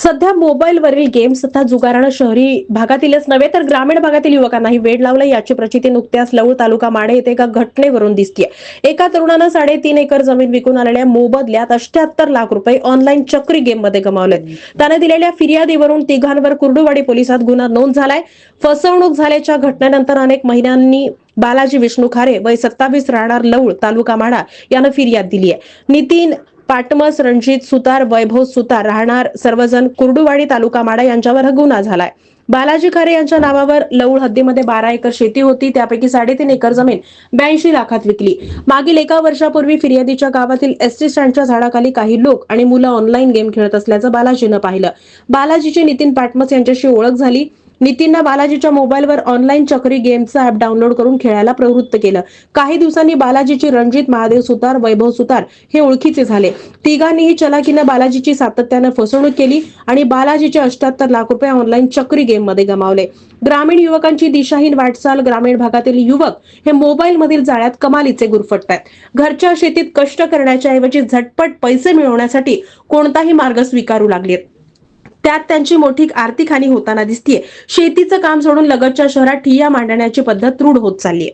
सध्या मोबाईलवरील गेम्स तथा जुगारानं शहरी भागातीलच नव्हे तर ग्रामीण भागातील युवकांनाही वेड लावलं. याची प्रचिती नुकत्याच लवळ तालुका माडे येथे एका घटनेवरून दिसतीये. एका तरुणानं 3.5 एकर जमीन विकून आलेल्या मोबदल्यात 78 लाख रुपये ऑनलाईन चक्री गेम मध्ये गमावलेत. त्याने दिलेल्या फिर्यादीवरून तिघांवर कुर्डुवाडी पोलिसात गुन्हा नोंद झालाय. फसवणूक झाल्याच्या घटनेनंतर अनेक महिन्यांनी बालाजी विष्णू खारे वय 27 राहणार लवळ तालुका माडा यानं फिर्याद दिली आहे. नितीन पाटमस, रणजित सुतार, वैभव सुतार राहणार सर्वजण कुर्डुवाडी तालुका माडा यांच्यावर हा गुन्हा झालाय. बालाजी खारे यांच्या नावावर लवळ हद्दीमध्ये 12 एकर शेती होती. त्यापैकी 3.5 एकर जमीन 82 लाखात विकली. मागील एका वर्षापूर्वी फिर्यादीच्या गावातील एसटी स्टँडच्या झाडाखाली काही लोक आणि मुलं ऑनलाईन गेम खेळत असल्याचं बालाजीनं पाहिलं. बालाजीची नितीन पाटमस यांच्याशी ओळख झाली. नितीननं बालाजीच्या मोबाईलवर ऑनलाईन चक्री गेमचं ऍप डाउनलोड करून खेळायला प्रवृत्त केलं. काही दिवसांनी बालाजीची रणजित, महादेव सुतार, वैभव सुतार हे ओळखीचे झाले. तिघांनीही चलाकीनं बालाजीची सातत्यानं फसवणूक केली आणि बालाजीचे 78 लाख रुपये ऑनलाईन चक्री गेम मध्ये गमावले. ग्रामीण युवकांची दिशाहीन वाटचाल. ग्रामीण भागातील युवक हे मोबाईल मधील जाळ्यात कमालीचे गुरफटतायत. घरच्या शेतीत कष्ट करण्याच्या ऐवजी झटपट पैसे मिळवण्यासाठी कोणताही मार्ग स्वीकारू लागलेत. त्यात त्यांची मोठी आर्थिक हानी होताना दिसतीये. शेतीचं काम सोडून लगतच्या शहरात ठिय्या मांडण्याची पद्धत रूढ होत चाललीये.